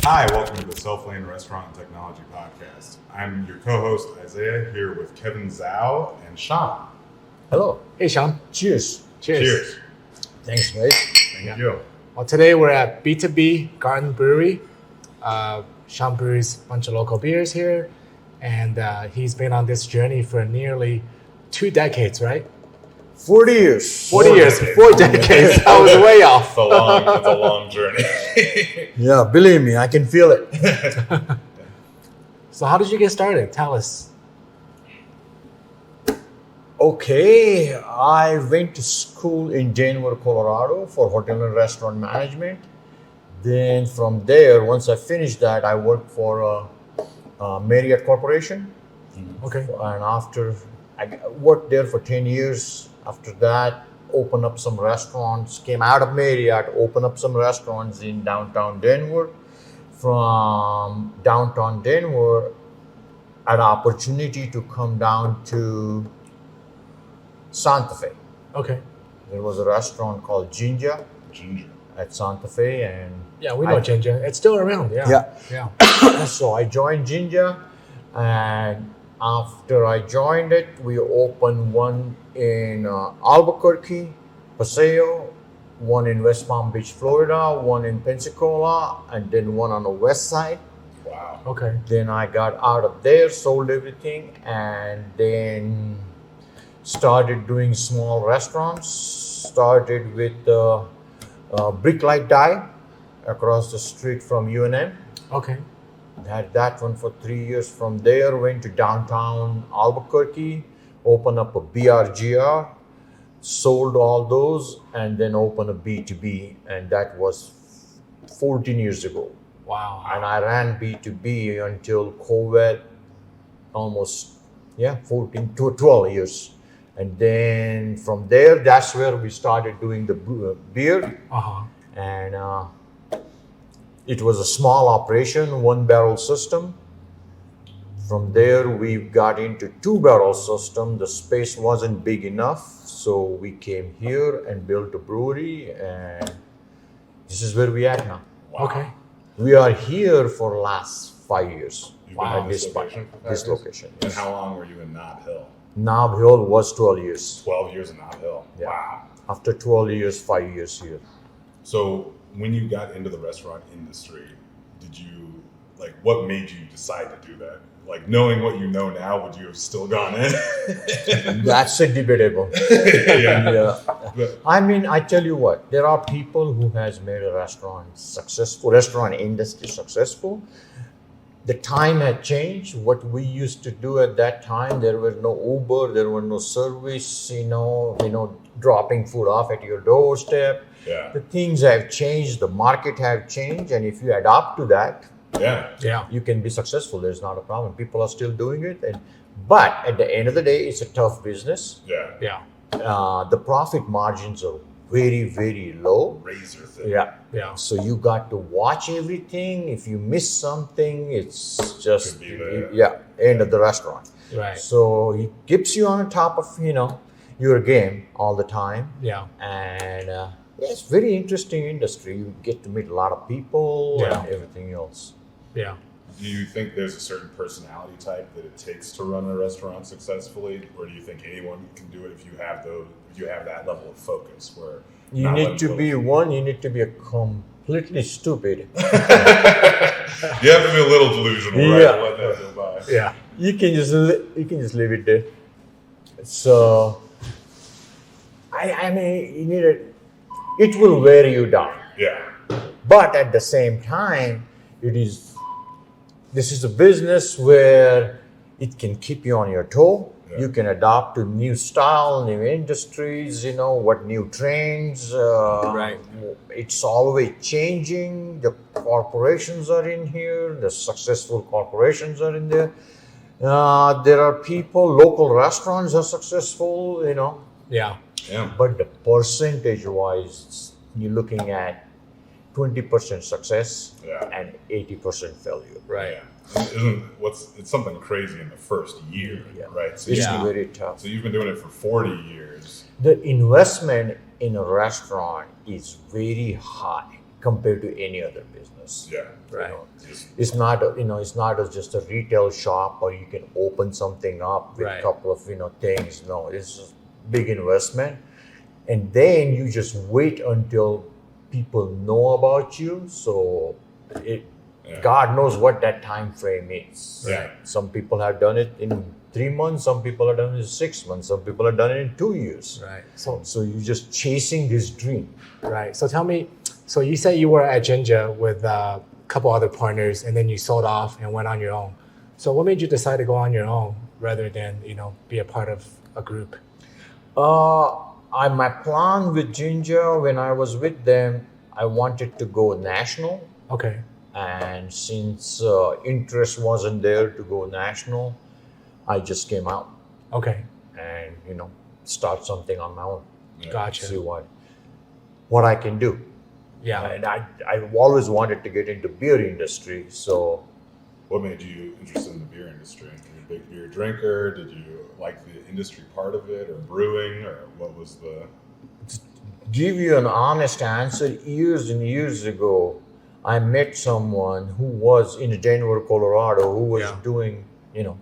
Hi, welcome to the Selflane Restaurant and Technology Podcast. I'm your co-host Isaiah here with Kevin Zhao and Sham. Hello. Hey, Sham. Cheers. Cheers. Thanks, mate. Thank you. Well, today we're at B2B Garden Brewery. Sham brews a bunch of local beers here, and he's been on this journey for nearly 2 decades, right? 40 years. 40 years, 4 decades. I was way off. It's a long journey. Yeah, believe me, I can feel it. So how did you get started? Tell us. Okay, I went to school in Denver, Colorado for hotel and restaurant management. Then from there, once I finished that, I worked for Marriott Corporation. Okay. And after I worked there for 10 years, after that, opened up some restaurants, came out of Marriott, opened up some restaurants in downtown Denver. From downtown Denver, had an opportunity to come down to Santa Fe. Okay. There was a restaurant called Ginger at Santa Fe, and Yeah, we know Ginger. It's still around. Yeah. so I joined Ginger, and after I joined it, we opened one in Albuquerque, Paseo, one in West Palm Beach, Florida, one in Pensacola, and then one on the west side. Wow. Okay. Then I got out of there, sold everything, and then started doing small restaurants. Started with Brick Light Dye across the street from UNM. Okay. Had that one for 3 years. From there, went to downtown Albuquerque, opened up a BRGR, sold all those, and then opened a B2B, and that was 14 years ago. Wow. And I ran B2B until COVID, almost 14 to 12 years. And then from there, that's where we started doing the beer. Uh-huh. And it was a small operation, 1-barrel system. From there, we got into 2-barrel system. The space wasn't big enough, so we came here and built a brewery, and this is where we are now. Wow. Okay. We are here for the last 5 years. You've been At in this this spot, location for 5 this years? location. And Yes. how long were you in Nob Hill? Nob Hill was 12 years. 12 years in Nob Hill. Yeah. Wow. After 12 years, 5 years here. So when you got into the restaurant industry, what made you decide to do that? Like, knowing what you know now, would you have still gone in? That's a debatable. Yeah. But- I mean, I tell you what, there are people who has made a restaurant industry successful. The time had changed. What we used to do at that time, there was no Uber, there was no service, dropping food off at your doorstep. Yeah. The things have changed, the market have changed, and if you adapt to that, Yeah. you can be successful. There's not a problem. People are still doing it, but at the end of the day, it's a tough business. Yeah. Yeah. The profit margins are very, very low. Razor thin. Yeah. So you got to watch everything. If you miss something, it's just Could be the- end of the restaurant. Right. So he keeps you on top of your game all the time, Yeah. and it's very interesting industry. You get to meet a lot of people and everything else. Yeah. Do you think there's a certain personality type that it takes to run a restaurant successfully, or do you think anyone can do it if you have that level of focus? Where You need to be a completely stupid. You have to be a little delusional, right? Yeah. To let that go by. Yeah. You can just leave it there. So I mean, you need it will wear you down. Yeah. But at the same time, this is a business where it can keep you on your toe. Yeah. You can adapt to new style, new industries, what new trends. Right. It's always changing. The corporations are in here. The successful corporations are in there. There are people, local restaurants are successful, Yeah. Yeah. but the percentage-wise, you're looking at 20% success and 80% failure. Right. Yeah. It's something crazy in the first year, right? So It's you've- very tough. So you've been doing it for 40 years. The investment in a restaurant is very high. compared to any other business. Yeah. Right. Just- It's not it's not just a retail shop or you can open something up with Right. a couple of things. No, it's just big investment, and then you just wait until people know about you. So it, Yeah. God knows what that time frame is. Yeah. Some people have done it in 3 months. Some people have done it in 6 months. Some people have done it in 2 years. Right. So you're just chasing this dream. Right. So tell me, so you said you were at Jinja with a couple other partners and then you sold off and went on your own. So what made you decide to go on your own rather than, be a part of a group? My plan with Ginger when I was with them, I wanted to go national. Okay. And since interest wasn't there to go national, I just came out Okay. and start something on my own. Yeah. Gotcha. See what I can do. Yeah. And I've always wanted to get into beer industry. So What made you interested in the beer industry? Were you a big beer drinker? Did you like the industry part of it, or brewing, or what was the? give you an honest answer, years and years ago, I met someone who was in Denver, Colorado, who was Yeah. doing,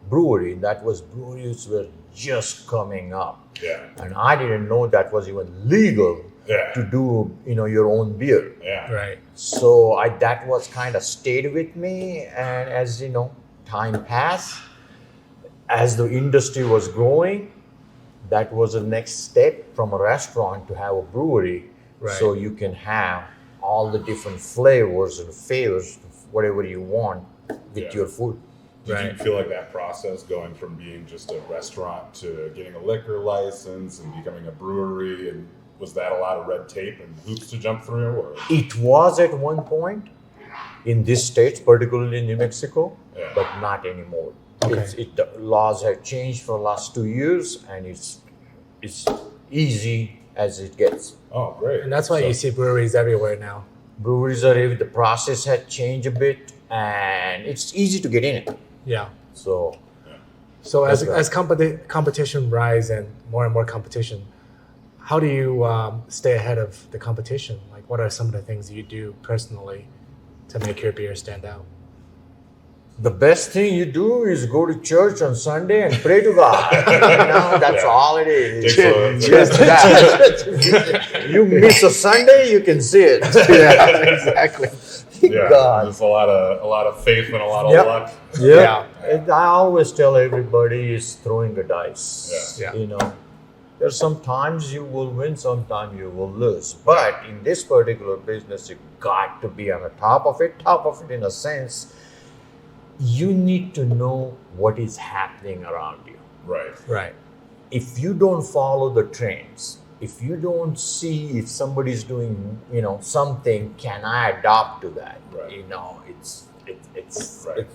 brewery. Breweries were just coming up. Yeah. And I didn't know that was even legal Yeah. to do, your own beer. Yeah. Right. So that was kind of stayed with me. And as time passed, as the industry was growing, that was the next step from a restaurant to have a brewery. Right. So you can have all the different flavors and flavors, whatever you want with Yeah. your food. Did you Right. feel like that process going from being just a restaurant to getting a liquor license and becoming a brewery, and was that a lot of red tape and hoops to jump through? Or It was at one point in this state, particularly in New Mexico, Yeah. but not anymore. Okay. The laws have changed for the last 2 years, and it's easy as it gets. Oh, great! And that's why So- you see breweries everywhere now. Breweries are the process had changed a bit, and it's easy to get in it. Yeah. So So as That's right. competition rise and more competition, how do you stay ahead of the competition? Like, what are some of the things you do personally to make your beer stand out? the best thing you do is go to church on Sunday and pray to God. That's Yeah. all it is. Takes a- Just that. You miss a Sunday, you can see it. Yeah, exactly. Yeah, God. there's a lot of faith and a lot of Yep. luck. Yeah. And I always tell everybody is throwing a dice. Yeah. There's sometimes you will win, sometimes you will lose. But in this particular business, you got to be on the top of it. Top of it in a sense, you need to know what is happening around you. Right. Right. If you don't follow the trends, if you don't see if somebody's doing, something, can I adapt to that? Right. It's Right.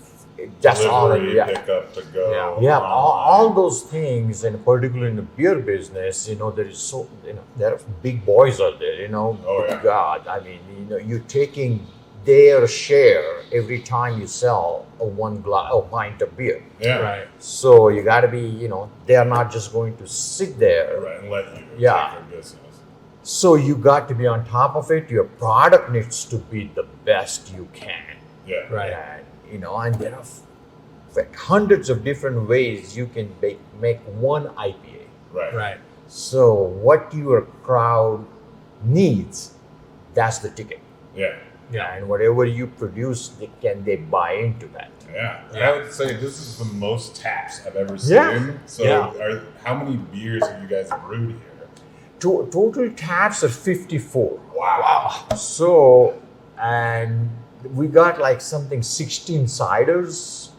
that's all it Delivery, yeah. pick up to go. Yeah, all online. those things, and particularly in the beer business, there is there are big boys out there, Oh, yeah. God, I mean, you're taking their share every time you sell a pint of beer. Yeah. Right. So you got to be, they are not just going to sit there. Right. And let you Yeah. take their business. So you got to be on top of it. Your product needs to be the best you can. Yeah. Right. And, and there are like hundreds of different ways you can make one IPA. Right. Right. So what your crowd needs, that's the ticket. Yeah. Yeah. And whatever you produce, they buy into that. Yeah. Yeah. I would say this is the most taps I've ever seen. Yeah. So Yeah. how many beers have you guys brewed here? Total taps are 54. Wow. So, and we got like something 16 ciders,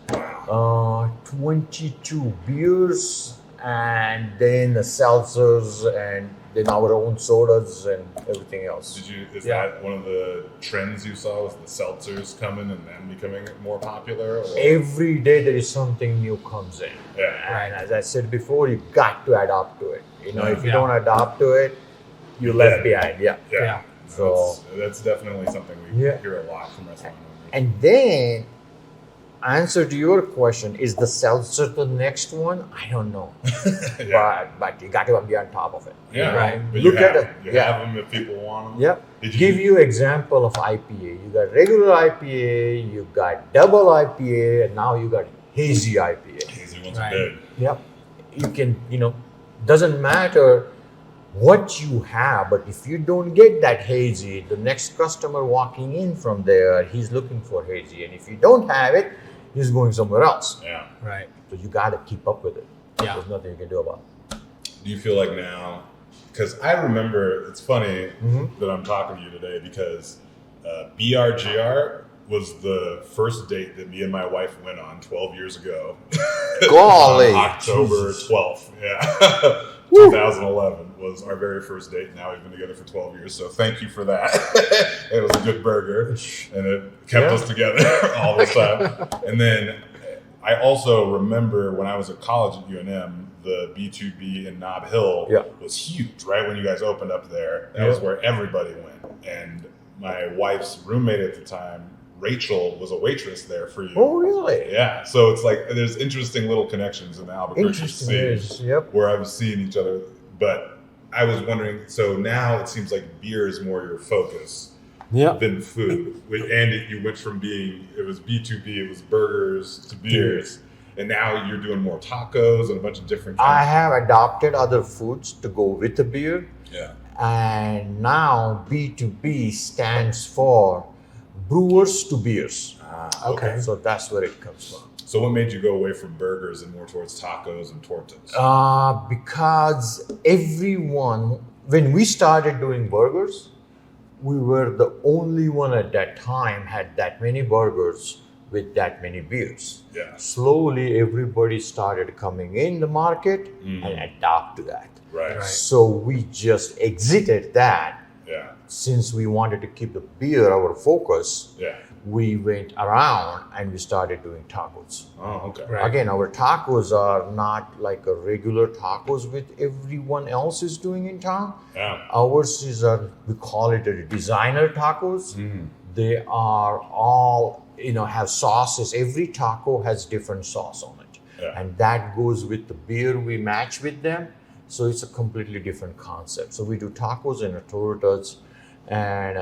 22 beers, and then the seltzers, and then our own sodas and everything else. Is Yeah. that one of the trends you saw, was the seltzers coming and then becoming more popular? Or? Every day there is something new comes in. Yeah. And as I said before, you got to adapt to it. If you Yeah. don't adapt to it, you're left behind. Yeah. Yeah. So- that's definitely something we Yeah. hear a lot from restaurant owners. And then answer to your question, is the seltzer the next one? I don't know. Yeah. But you got to be on top of it. Yeah. Right. But Look you at have, it. you Yeah. have them if people want them. Yep. Did you Give you example of IPA. You got regular IPA, you got double IPA, and now you got hazy IPA. Easy ones Right. are good. Yep. You can, doesn't matter what you have, but if you don't get that hazy, the next customer walking in from there, he's looking for hazy. And if you don't have it, he's going somewhere else. Yeah. Right. So you got to keep up with it. Yeah. There's nothing you can do about it. Do you feel like now, because I remember, it's funny that I'm talking to you today because BRGR was the first date that me and my wife went on 12 years ago. Golly. On October 12th. Yeah. 2011 was our very first date. Now we've been together for 12 years. So thank you for that. It was a good burger and it kept us together all this time. And then I also remember when I was at college at UNM, the B2B in Nob Hill was huge, right? When you guys opened up there, that was where everybody went. And my wife's roommate at the time, Rachel, was a waitress there for you. Oh, really? Yeah. So it's like there's interesting little connections in the Albuquerque scene where I've seen each other. But I was wondering, so now it seems like beer is more your focus than food. And you went from it was B2B, it was burgers to beers. And now you're doing more tacos and a bunch of different kinds. I have adopted other foods to go with the beer. Yeah. And now B2B stands for brewers to beers. Okay. So that's where it comes from. So what made you go away from burgers and more towards tacos and tortas? Because when we started doing burgers, we were the only one at that time had that many burgers with that many beers. Yeah. Slowly, everybody started coming in the market and adapt to that. Right. So we just exited that. Yeah. Since we wanted to keep the beer our focus, we went around and we started doing tacos. Oh, okay. Right. Again, our tacos are not like a regular tacos with everyone else is doing in town. Yeah. Ours is we call it a designer tacos. They are all, have sauces. Every taco has different sauce on it. Yeah. And that goes with the beer we match with them. So it's a completely different concept. So we do tacos and tortas. And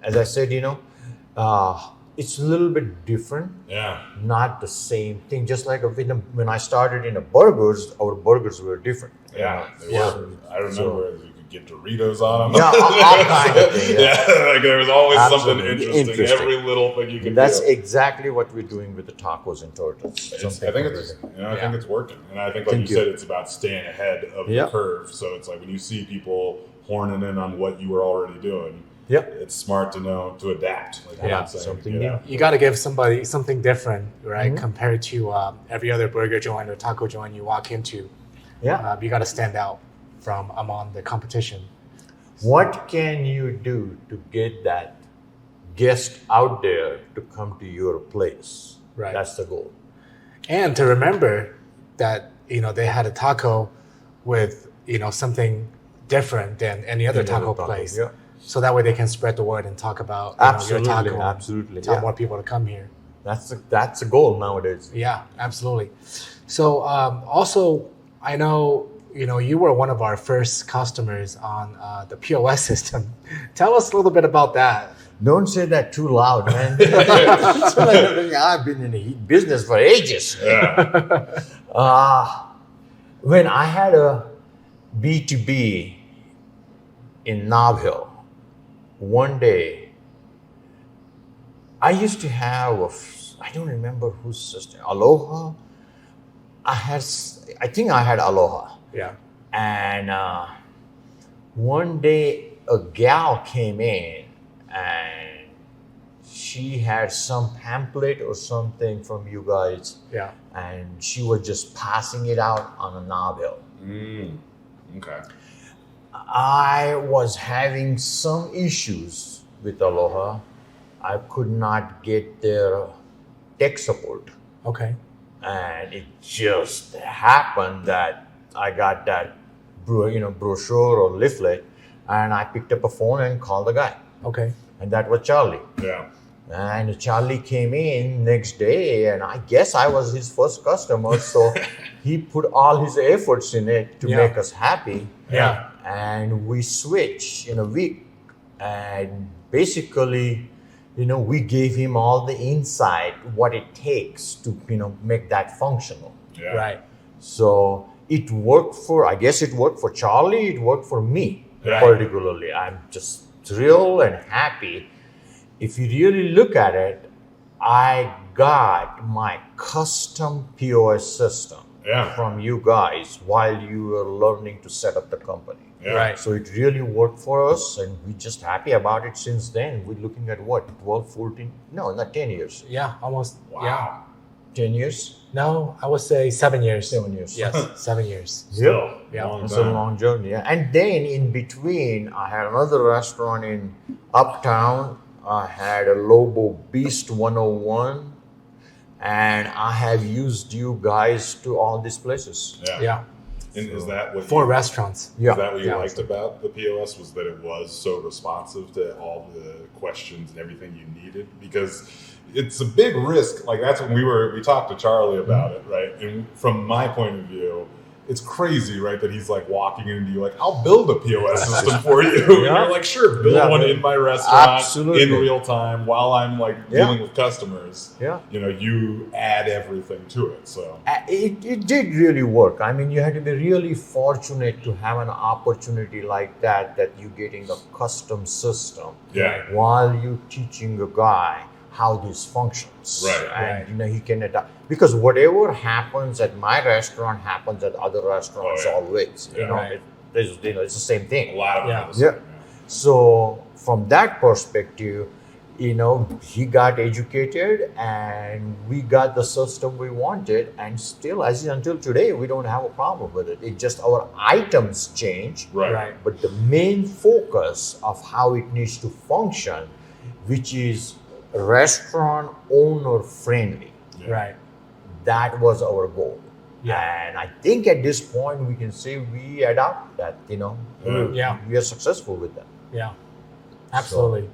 as I said, it's a little bit different. Yeah. Not the same thing. Just like when I started in burgers, our burgers were different. Yeah. They were. I remember you could get Doritos on them. Yeah, all kinds of things. Yeah. Like there was always something Absolutely. interesting. Every little thing you can That's do. exactly what we're doing with the tacos and tortas. I think it's working, and I think, like you said, it's about staying ahead of the curve. So it's like when you see people horning in on what you were already doing, it's smart to know to adapt. Like I'm saying, something new. You got to give somebody something different, right? Compared to every other burger joint or taco joint you walk into. Yeah. You got to stand out from among the competition. What can you do to get that guest out there to come to your place? Right. That's the goal. And to remember that, they had a taco with, something different than any other taco place. Yeah. So that way they can spread the word and talk about your taco. Absolutely. Tell more people to come here. That's a goal nowadays. Yeah, absolutely. So also, I know, you were one of our first customers on the POS system. Tell us a little bit about that. Don't say that too loud, man. I've been in the business for ages. Yeah. When I had a B2B in Nob Hill, one day, I used to have I don't remember whose system, Aloha. I think I had Aloha. Yeah. And one day a gal came in and she had some pamphlet or something from you guys. Yeah. And she was just passing it out on a Nob Hill. Okay. I was having some issues with Aloha. I could not get their tech support. Okay. And it just happened that I got that brochure or leaflet, and I picked up a phone and called the guy. Okay. And that was Charlie. Yeah. And Charlie came in next day, and I guess I was his first customer. So he put all his efforts in it to make us happy. Yeah. And we switched in a week. And basically, we gave him all the insight, what it takes to, make that functional. Yeah. Right. So it worked I guess it worked for Charlie, it worked for me particularly. I'm just thrilled and happy. If you really look at it, I got my custom POS system from you guys while you were learning to set up the company. Yeah. Right. So it really worked for us, and we're just happy about it since then. We're looking at what, 12, 14? No, not 10 years. Yeah, almost. Yeah. 10 years? No, I would say 7 years. 7 years. Yes, 7 years. Still, Yeah. long It's a time. long journey. Yeah. And then in between, I had another restaurant in Uptown. I had a Lobo Beast 101. And I have used you guys to all these places. Yeah. And is that what 4 restaurants. Yeah. Is that what you Yeah. liked about the POS? Was that it was so responsive to all the questions and everything you needed? Because it's a big risk. Like that's when we talked to Charlie about it, right? And from my point of view, it's crazy, right? That he's like walking into you like, I'll build a POS system for you. And you're like, sure, build one in my restaurant Absolutely. in real time while I'm like dealing with customers. Yeah. You add everything to it. So It did really work. I mean, you had to be really fortunate to have an opportunity like that you're getting a custom system yeah. while you're teaching a guy how this functions. Right. And he can adapt. Because whatever happens at my restaurant happens at other restaurants always. Yeah. Right. It's the same a thing. lot of Yeah. it. Yeah. So from that perspective, he got educated and we got the system we wanted, and still until today we don't have a problem with it. It's just our items change, Right. but the main focus of how it needs to function, which is restaurant owner friendly, Yeah. Right. that was our goal. Yeah. And I think at this point we can say we adopt that, Yeah. we are successful with that. Yeah. Absolutely.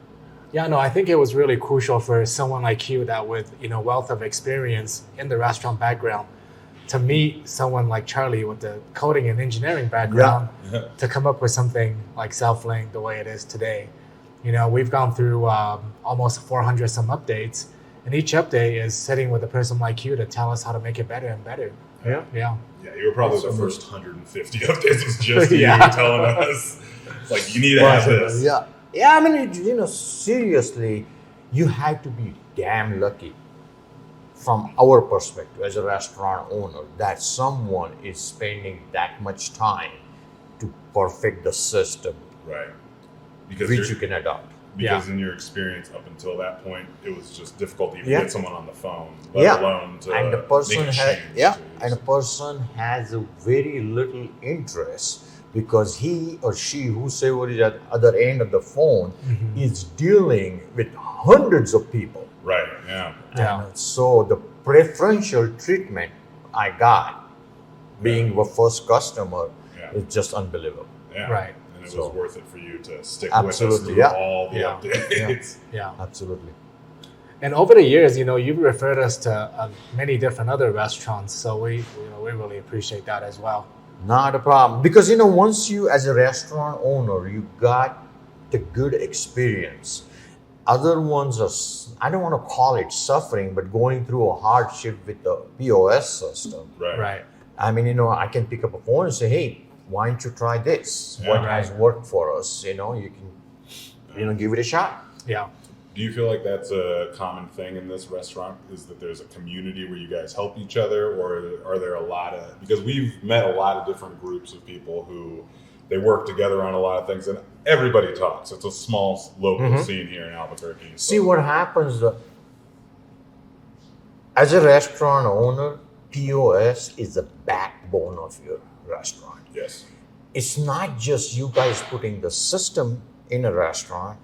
Yeah, no, I think it was really crucial for someone like you that with, wealth of experience in the restaurant background to meet someone like Charlie with the coding and engineering background to come up with something like Selflane the way it is today. We've gone through almost 400 some updates, and each update is sitting with a person like you to tell us how to make it better and better. Yeah. Yeah. Yeah, you were probably the first 150 updates was just Yeah. you telling us, like, you need to have this. Yeah. Yeah, I mean, seriously, you have to be damn lucky from our perspective as a restaurant owner that someone is spending that much time to perfect the system, Right. Because which you can adopt. Because in your experience up until that point, it was just difficult to even Yeah. get someone on the phone, let Yeah. alone to And the person make a has, change. and a person has a very little interest because he or she, whosoever is at the other end of the phone, is dealing with hundreds of people. Right, yeah. Yeah. And so the preferential treatment I got being the first customer is just unbelievable. Yeah. Right. And it So- was worth it for you to stick Absolutely, with us through yeah. all the Yeah. updates. Yeah. Absolutely. And over the years, you've referred us to many different other restaurants, so we really appreciate that as well. Not a problem. Because, once you, as a restaurant owner, you got the good experience. Other ones are, I don't want to call it suffering, but going through a hardship with the POS system. Right. Right. I mean, I can pick up a phone and say, hey, why don't you try this? Yeah. What has worked for us? You can, give it a shot. Yeah. Do you feel like that's a common thing in this restaurant? Is that there's a community where you guys help each other, or are there a lot of, because we've met a lot of different groups of people who they work together on a lot of things, and everybody talks. It's a small local scene here in Albuquerque. So. See what happens as a restaurant owner, POS is the backbone of your restaurant. Yes. It's not just you guys putting the system in a restaurant.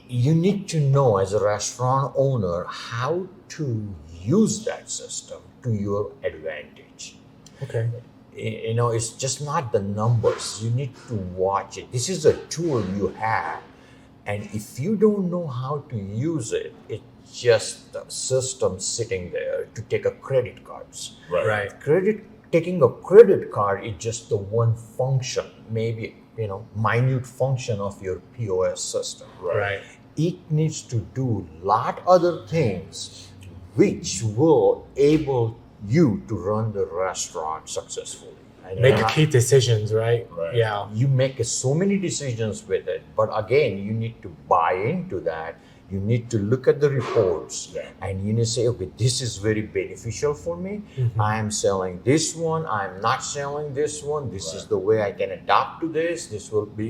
You need to know as a restaurant owner how to use that system to your advantage. Okay. It's just not the numbers. You need to watch it. This is a tool you have, And if you don't know how to use it, it's just a system sitting there to take a credit cards. Right. Taking a credit card is just the one function, maybe minute function of your POS system. Right. It needs to do lot other things which will able you to run the restaurant successfully. And Make key decisions, right? Right. Yeah. you make so many decisions with it, but again, you need to buy into that. You need to look at the reports, and you need to say, okay, this is very beneficial for me. I am selling this one. I am not selling this one. This is the way I can adapt to this. This will be,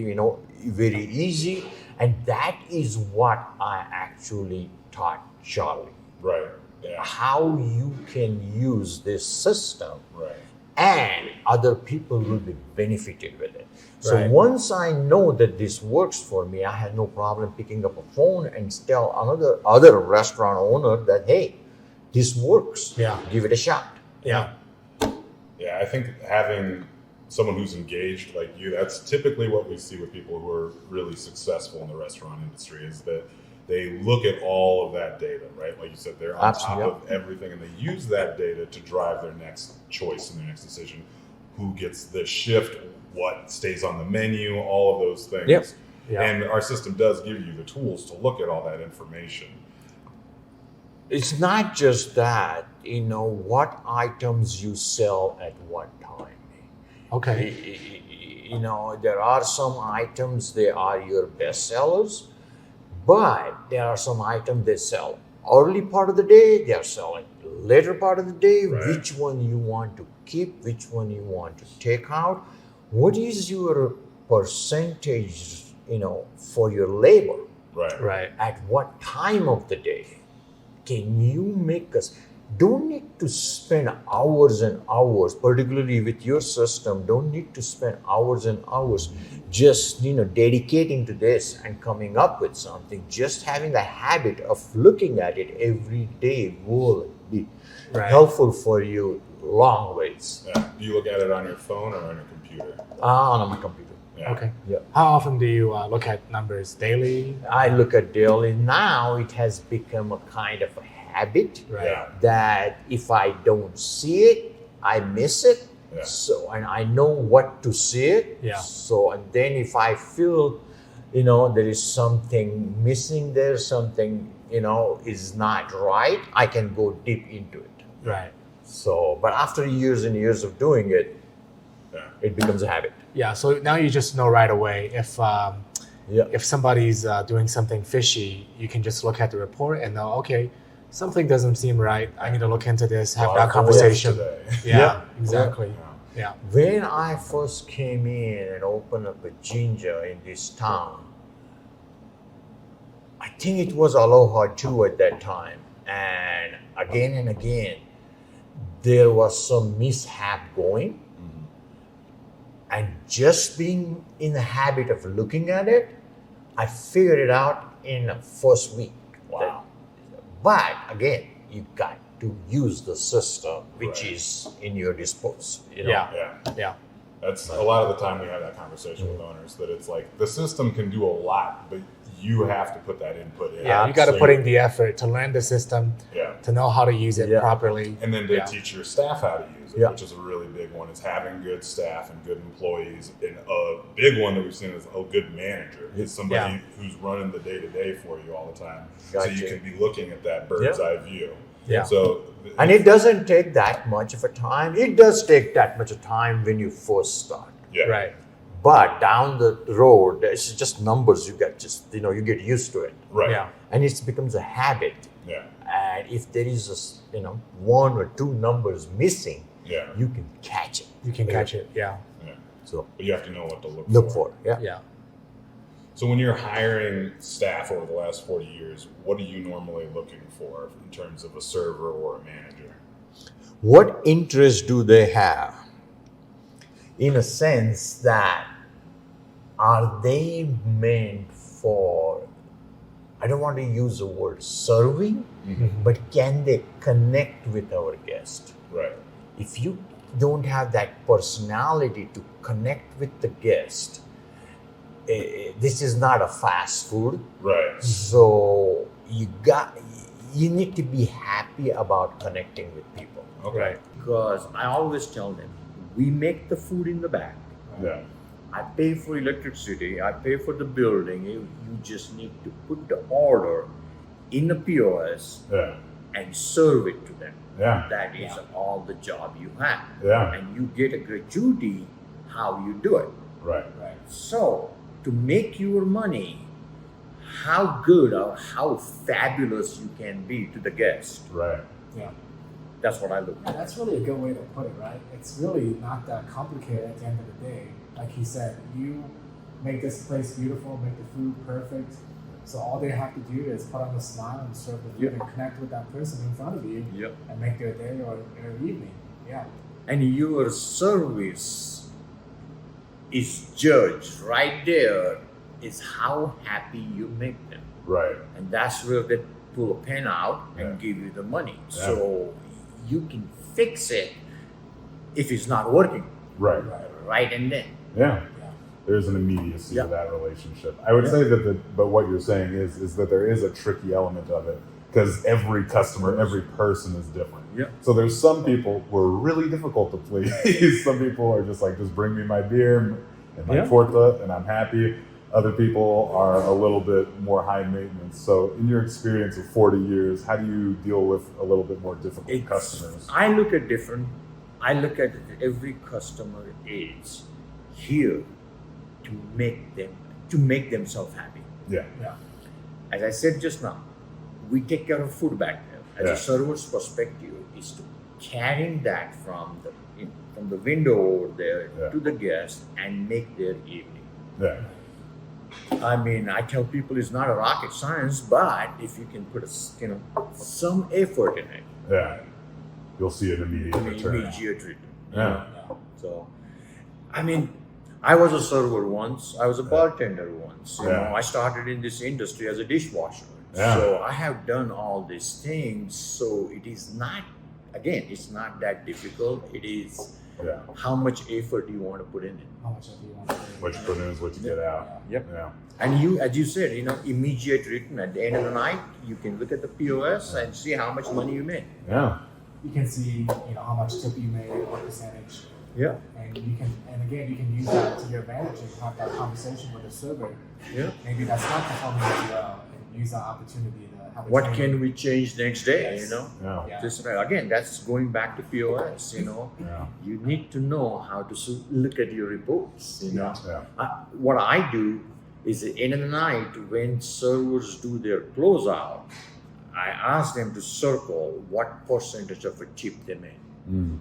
very easy. And that is what I actually taught Charlie. Right. Yeah. How you can use this system, Right. and other people will be benefited with it. So Right. once I know that this works for me, I had no problem picking up a phone and tell other restaurant owner that, hey, this works. Yeah. Give it a shot. Yeah. Yeah, I think having someone who's engaged like you, that's typically what we see with people who are really successful in the restaurant industry, is that they look at all of that data, right? Like you said, they're on top of everything, and they use that data to drive their next choice and their next decision. Who gets the shift, what stays on the menu, all of those things. Yep. Yeah. And our system does give you the tools to look at all that information. It's not just that, what items you sell at what time. Okay. There are some items, they are your best sellers, but there are some items they sell early part of the day, they are selling later part of the day. Right. Which one you want to keep, which one you want to take out. What is your percentage, for your labor? Right. Right. At what time of the day? Can you make us? Don't need to spend hours and hours, particularly with your system. Don't need to spend hours and hours just dedicating to this and coming up with something. Just having the habit of looking at it every day will be helpful for you long ways. Yeah. Do you look at it on your phone or on your computer? On my computer. Yeah. Okay. Yeah. How often do you look at numbers? Daily? I look at daily. Now it has become a kind of a habit. Right. Yeah. That if I don't see it, I miss it. Yeah. So, and I know what to see it. Yeah. So, and then if I feel, there is something missing there, something, is not right, I can go deep into it. Right. So, but after years and years of doing it, it becomes a habit. Yeah. So now you just know right away if somebody's doing something fishy, you can just look at the report and know, okay, something doesn't seem right. I need to look into this, have that conversation. Yeah, exactly. Yeah. When I first came in and opened up a ginger in this town, I think it was Aloha too at that time. And again, there was some mishap going. And just being in the habit of looking at it, I figured it out in the first week. Wow. But again, you got to use the system which is in your disposal. Yeah. That's a lot of the time we have that conversation with owners, that it's like the system can do a lot, but you have to put that input in. Yeah, you got to put in the effort to learn the system, to know how to use it properly. And then to teach your staff how to use it, which is a really big one, is having good staff and good employees. And a big one that we've seen is a good manager. Is somebody who's running the day-to-day for you all the time. So you can be looking at that bird's eye view. Yeah. So, and it doesn't take that much of a time. It does take that much of time when you first start. Yeah. Right. But down the road, it's just numbers. You get you get used to it. Right. Yeah. And it becomes a habit. Yeah. And if there is one or two numbers missing, you can catch it. You can catch it. Yeah. Yeah. So But you have to know what to look for. Yeah. Yeah. So when you're hiring staff over the last 40 years, what are you normally looking for in terms of a server or a manager? What interest do they have? In a sense that, are they meant for, I don't want to use the word serving, but can they connect with our guest? Right. If you don't have that personality to connect with the guest, this is not a fast food. Right. So you need to be happy about connecting with people. Okay. Because I always tell them, we make the food in the back. Yeah. I pay for electricity, I pay for the building. You just need to put the order in the POS Yeah. and serve it to them. Yeah. That is all the job you have. Yeah. And you get a gratuity how you do it. Right. Right. So, to make your money, how good or how fabulous you can be to the guest. Right. Yeah. That's what I look And at. that's really a good way to put it, right? It's really not that complicated at the end of the day. Like he said, you make this place beautiful, make the food perfect. So all they have to do is put on a smile and serve the food and connect with that person in front of you Yep. and make their day or their evening. Yeah. And your service is judged right there is how happy you make them. Right. And that's where they pull a pen out and Yeah. give you the money. Yeah. So you can fix it if it's not working Right. right and then. Yeah. Yeah. There's an immediacy Yeah. to that relationship. I would say that but what you're saying is that there is a tricky element of it because every customer, every person is different. Yeah. So there's some people who are really difficult to please. Some people are just like, just bring me my beer and my Yeah. torta and I'm happy. Other people are a little bit more high maintenance. So in your experience of 40 years, how do you deal with a little bit more difficult customers? I look at every customer is here to make themselves happy. Yeah. Yeah. As I said just now, we take care of food back there. As Yeah. a server's perspective is to carrying that from the window over there Yeah. to the guest and make their evening. Yeah. I mean, I tell people it's not a rocket science, but if you can put some effort in it, Yeah. You'll see an immediate return. immediate return. Yeah. So, I mean, I was a server once. I was a bartender once. You Yeah. know, I started in this industry as a dishwasher. Yeah. So I have done all these things. So it is not, again, it's not that difficult. It is Yeah. how much effort you want to put in it. How much do you want to do? What you put in is what you get out. Yep. Yeah. And you, as you said, immediate return at the end of the night, you can look at the POS and see how much money you made. Yeah. You can see, how much tip you made, what percentage, Yeah. and you can use that to your advantage and have that conversation with the server. Yeah. Maybe that's not performing as well, and use that opportunity to have a What training. can we change next day? Yes. Yeah. Yeah. Just again, that's going back to POS. Yeah. You need to know how to look at your reports. Yeah. What I do is at the end of the night when servers do their closeout, I ask them to circle what percentage of a tip they made, Mm.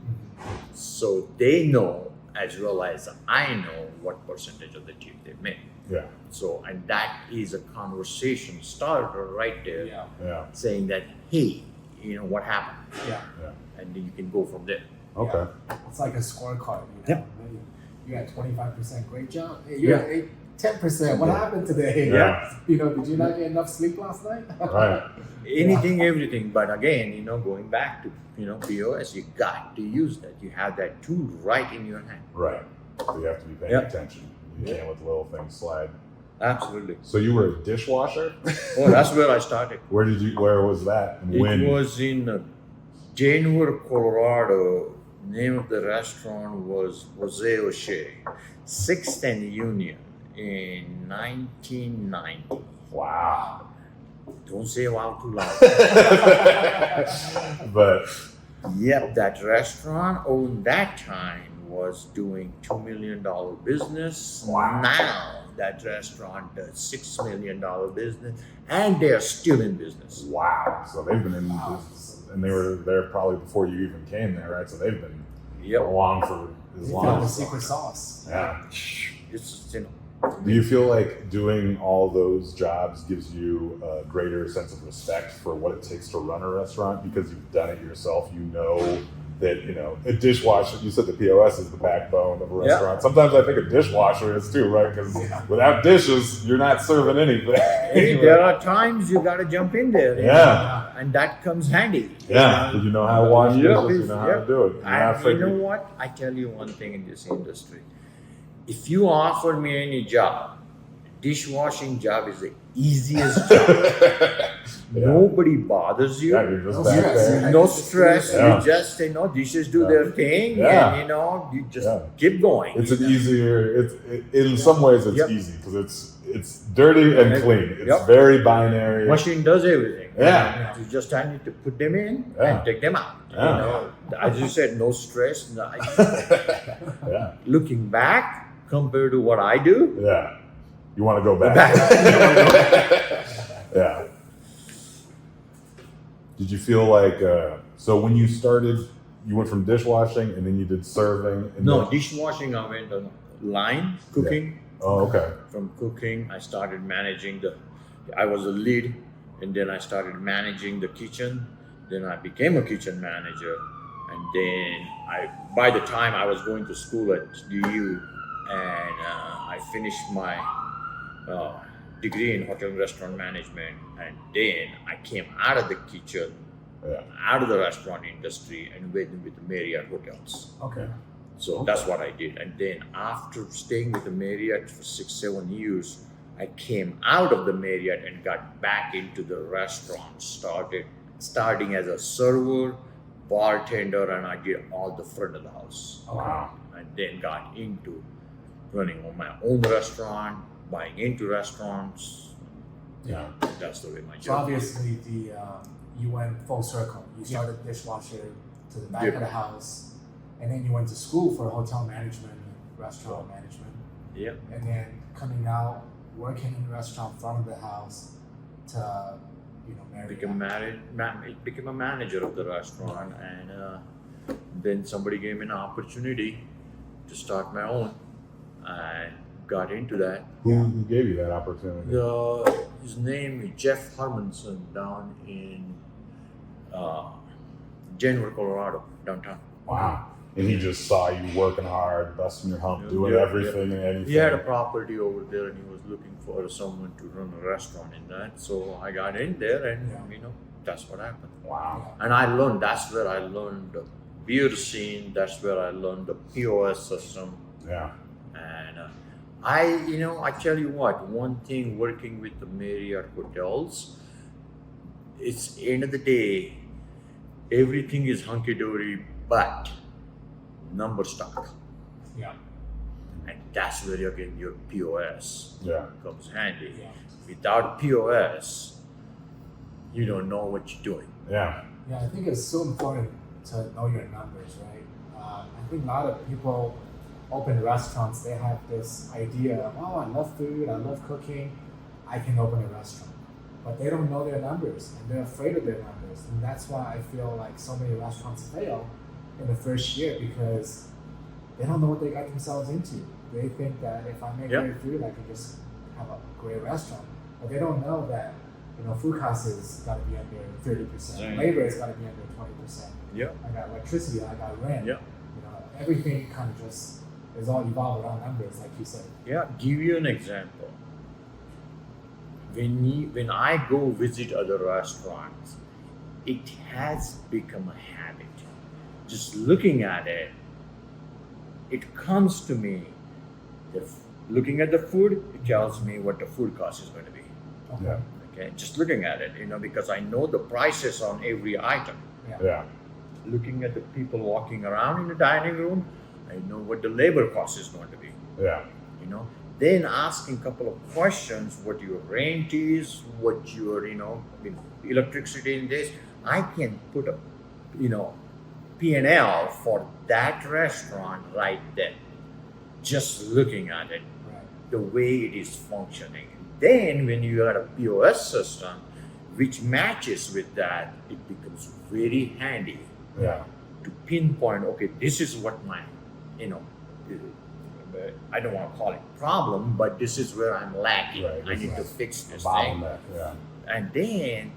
so they know as well as I know what percentage of the tip they made. Yeah. So, and that is a conversation starter right there, Yeah. Yeah. saying that, hey, what happened, Yeah. and then you can go from there. Okay. It's like a scorecard. Yep. You had 25%, great job. Hey, you had 10%. What Yeah. happened today? Yeah. Did you not get enough sleep last night? Right. Anything, everything. But again, going back to POS, you got to use that. You have that tool right in your hand. Right. So you have to be paying Yep. attention. You can't let the little things slide. Absolutely. So you were a dishwasher? Oh, that's where I started. Where was that? And It when? was in Denver, Colorado. Name of the restaurant was Jose O'Shea, 6th and Union in 1990. Wow. Don't say wow too loud. But Yep, that restaurant on that time was doing $2 million business. Wow. Now that restaurant does $6 million business, and they're still in business. wow. So they've been in business, and they were there probably before you even came there, right? So they've been Yep, along for as You long found the as. secret sauce. Yeah. it's Do you feel like doing all those jobs gives you a greater sense of respect for what it takes to run a restaurant because you've done it yourself? You know that, a dishwasher, you said the POS is the backbone of a Yeah. restaurant. Sometimes I think a dishwasher is too, right? Because without dishes, you're not serving anything. Hey, there are times you got to jump in there. Yeah. And that comes handy. Yeah, you know how to wash Yeah. dishes, you know how to do it. You're not And you know figuring- what? I tell you one thing in this industry. If you offer me any job Dishwashing job is the easiest job. Nobody bothers you. Yeah, you're just No back stress. there. No stress. Yeah. You just dishes do their thing, Yeah. and you just Yeah. keep going. It's an easier. In some ways it's Yep. easy because it's dirty and clean. It's Yep. very binary. Machine does everything. Yeah. You just need to put them in Yeah. and take them out. Yeah. As you said, no stress. Yeah, Looking back, compared to what I do, yeah. You want to go back? Yeah. Did you feel like so when you started, you went from dishwashing and then you did serving? And no then, dishwashing. I went on line cooking. oh, okay. From cooking, I started managing I was a lead, and then I started managing the kitchen. Then I became a kitchen manager, and then by the time I was going to school at DU, and I finished my degree in hotel and restaurant management, and then I came out of the kitchen, out of the restaurant industry, and went with the Marriott hotels. Okay. So that's what I did. And then after staying with the Marriott for 6-7 years, I came out of the Marriott and got back into the restaurant, starting as a server, bartender, and I did all the front of the house. Wow. And then got into running my own restaurant, buying into restaurants. Yeah. That's the way my So job. obviously, you went full circle. You started dishwasher to the back of the house, and then you went to school for hotel management, restaurant management, Yeah. and then coming out, working in the restaurant front of the house to, Became a manager of the restaurant, and then somebody gave me an opportunity to start my own. I got into that. Who gave you that opportunity? His name is Jeff Harmonson down in Denver, Colorado, downtown. Wow. And he just saw you working hard, busting your hump, doing Yeah, everything and anything. He had a property over there, and he was looking for someone to run a restaurant in that. So I got in there, and that's what happened. Wow. And I learned. That's where I learned the beer scene. That's where I learned the POS system. Yeah. And I tell you what. One thing working with the Marriott hotels, it's end of the day, everything is hunky dory, but number stock. Yeah. And that's where again your POS comes handy. Yeah. Without POS, you don't know what you're doing. Yeah. Yeah, I think it's so important to know your numbers, right? I think a lot of people open restaurants, they have this idea of, I love food, I love cooking, I can open a restaurant. But they don't know their numbers, and they're afraid of their numbers. And that's why I feel like so many restaurants fail in the first year, because they don't know what they got themselves into. They think that if I make great food, I can just have a great restaurant. But they don't know that food costs has got to be under 30%. Labor has got to be under 20%. Yeah. I got electricity, I got rent. Yeah. Everything kind of just is all evolved around numbers, like you said. Yeah. Give you an example. When I go visit other restaurants, it has become a habit. Just looking at it, it comes to me. Looking at the food, it tells me what the food cost is going to be. Okay. Yeah. Okay, just looking at it, because I know the prices on every item. Yeah. Looking at the people walking around in the dining room, I know what the labor cost is going to be. Yeah. Then asking a couple of questions, what your rent is, what your, electricity in this. I can put a, P&L for that restaurant right there. Just looking at it, the way it is functioning. Then when you have a POS system, which matches with that, it becomes very handy to pinpoint, okay, this is what my, I don't want to call it problem, but this is where I'm lacking. Right. I need to fix this Bottleneck. thing. Yeah. And then,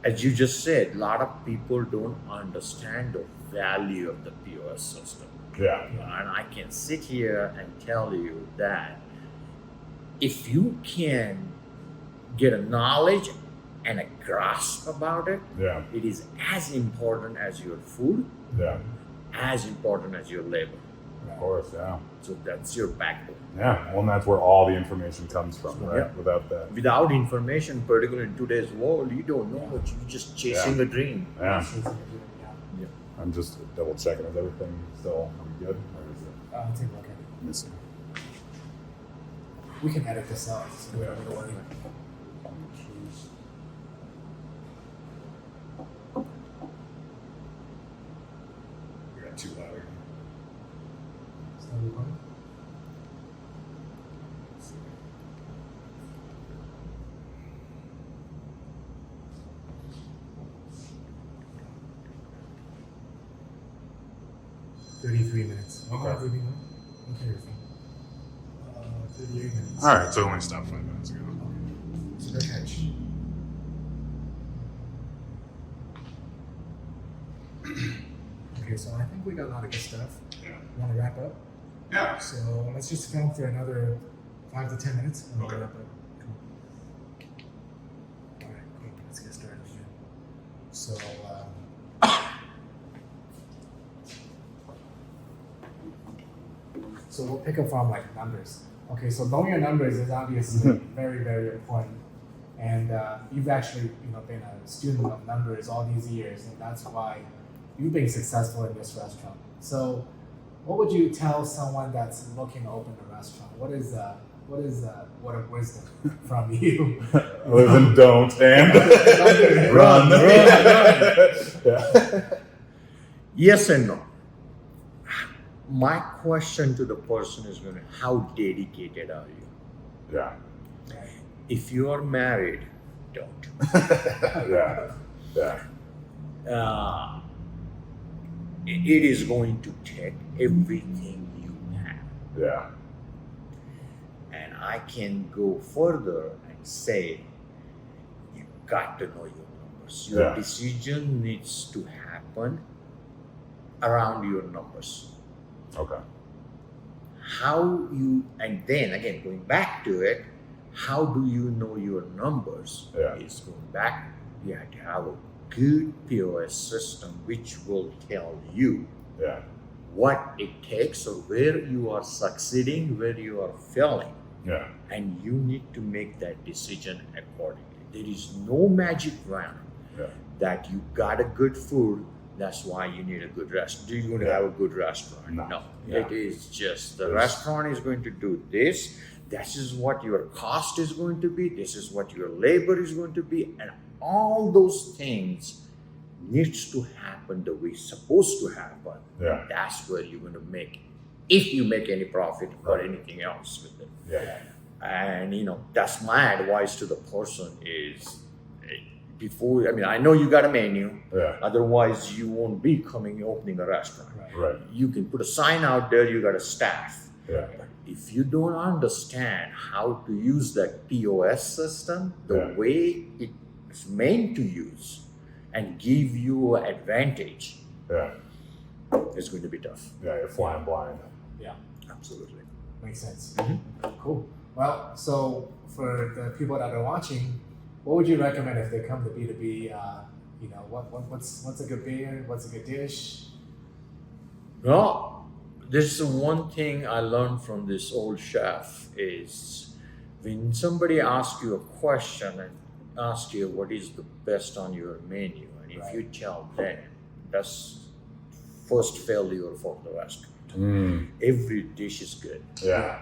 as you just said, a lot of people don't understand the value of the POS system. Yeah. And I can sit here and tell you that if you can get a knowledge and a grasp about it, Yeah. it is as important as your food, Yeah. as important as your labor. Of course, yeah. So that's your backbone. Yeah, well, and that's where all the information comes from, right? Yeah. Without that. Without information, particularly in today's world, you don't know what you're just chasing a dream. Yeah. Yeah. I'm just double checking. Is everything still good? Or is it I'll take a look at it. missing? We can edit this out. So we Yeah. don't worry. You got too loud. Still recording? 33 minutes. Okay. Okay, you're fine. 38 minutes. All right, so it only stopped 5 minutes ago. So no catch. Okay, so I think we got a lot of good stuff. Yeah. Want to wrap up? Yeah. So let's just film for another 5 to 10 minutes and we'll Okay. wrap up. Cool. All right, cool. Let's get started again. So, so we'll pick up from like numbers. Okay, so knowing your numbers is obviously very, very important. And you've actually, been a student of numbers all these years, and that's why you've been successful in this restaurant. So, what would you tell someone that's looking to open a restaurant? What is word of wisdom from you? Other than don't and run. Yeah. Yes and no. My question to the person is going to be, how dedicated are you? Yeah. If you are married, don't. Yeah. Yeah. It is going to take everything you have. Yeah. And I can go further and say, you got to know your numbers. Your Yeah. decision needs to happen around your numbers. Okay. And then again, going back to it, how do you know your numbers? Yeah. Is going back, you have to have a good POS system which will tell you Yeah. what it takes or where you are succeeding, where you are failing. Yeah. And you need to make that decision accordingly. There is no magic wand Yeah. that you got a good food, that's why you need a good restaurant. Do you going to Yeah. have a good restaurant? No. Yeah. Yeah. It is just the Yes. restaurant is going to do this. This is what your cost is going to be. This is what your labor is going to be. And all those things needs to happen the way it's supposed to happen. Yeah. That's where you're going to make, if you make any profit or Right. anything else with it. Yeah. And that's my advice to the person is before, I know you got a menu, Yeah. otherwise you won't be opening a restaurant. Right. You can put a sign out there, you got a staff. Yeah. But if you don't understand how to use that POS system the Yeah. way it's meant to use and give you an advantage, Yeah. it's going to be tough. Yeah. You're flying blind. Yeah, Absolutely. makes sense. Mhm. Cool. Well, so for the people that are watching, what would you recommend if they come to B2B? What's a good beer? What's a good dish? No, this is one thing I learned from this old chef is when somebody asks you a question and asks you what is the best on your menu, and if you tell them, that's first failure for the restaurant. Every dish is good Yeah.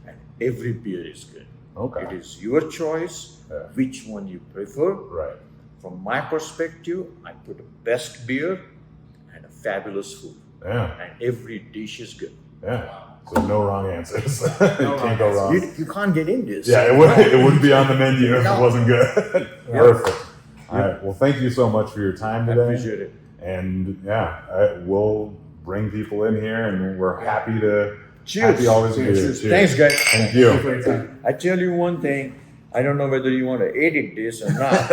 and every beer is good. Okay. It is your choice Yeah. which one you prefer. Right. From my perspective, I put the best beer and a fabulous food. Yeah. And every dish is good. Yeah. So no wrong answers. Can't go wrong. You can't get in this. Yeah, it wouldn't be on the menu if it No. wasn't good. Perfect. All right. Well, thank you so much for your time I today. appreciate it. And we'll bring people in here, and we're happy to Cheers. happy always to be here. Cheers. Thanks, guys. Thank you. Thank you for your time. I tell you one thing. I don't know whether you want to edit this or not,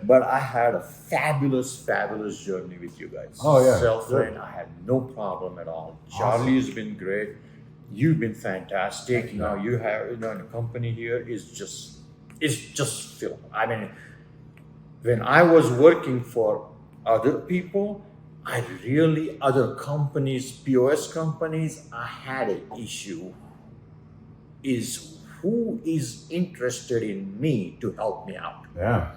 but I had a fabulous journey with you guys. Oh, yeah. Selflane, Good. I had no problem at all. Charlie's been great. You've been fantastic. Now you have a company here is just filled. When I was working for other people, I really, other companies, POS companies, I had an issue is who is interested in me to help me out. Yeah.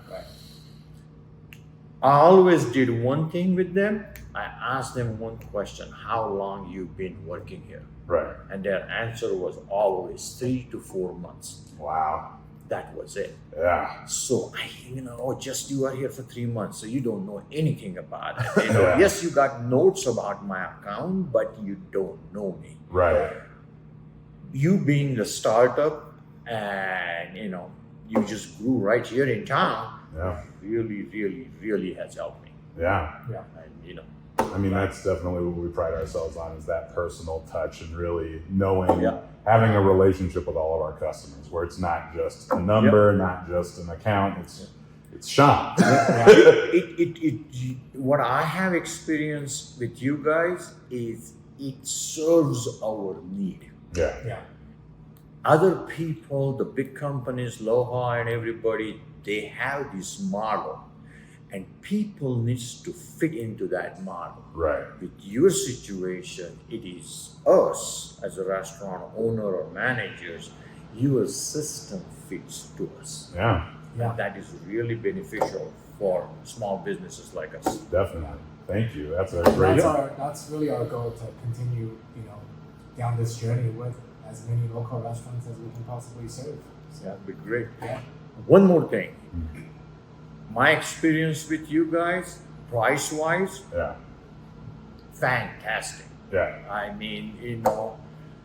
I always did one thing with them. I asked them one question, how long you been working here? Right. And their answer was always 3 to 4 months. Wow. That was it. Yeah. So just you are here for 3 months, so you don't know anything about it. Yeah. Yes, you got notes about my account, but you don't know me. Right. You being the startup, and you just grew right here in town. Yeah. Really, really, really has helped me. Yeah. And I mean, that's definitely what we pride ourselves on, is that personal touch and really knowing, Yeah. having a relationship with all of our customers, where it's not just a number, not just an account. It's Sham. What I have experienced with you guys is it serves our need. Yeah. Other people, the big companies, Loha and everybody, they have this model, and people needs to fit into that model. Right. With your situation, it is us as a restaurant owner or managers, your system fits to us. Yeah. And that is really beneficial for small businesses like us. Definitely. Thank you. That's a great. That's really our goal, to continue, down this journey with as many local restaurants as we can possibly serve. So, That'd be great. yeah. One more thing. My experience with you guys, price-wise, Yeah. fantastic. Yeah. I mean,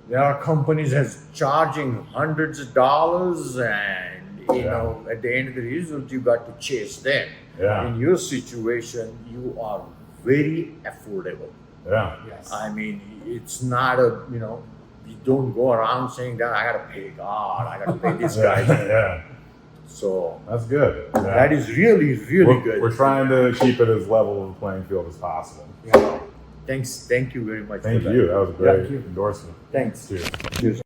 there are companies that's charging hundreds of dollars, and at the end of the result, you got to chase them. Yeah. In your situation, you are very affordable. Yeah. Yes. I mean, it's not you don't go around saying that I gotta pay God, I gotta pay this guy. Yeah. So That's good. Yeah. that is really, really good. We're trying to keep it as level of a playing field as possible. Yeah. Thank you very much. Thank for you. That was a great Thank you. endorsement. Thanks. Cheers. Cheers.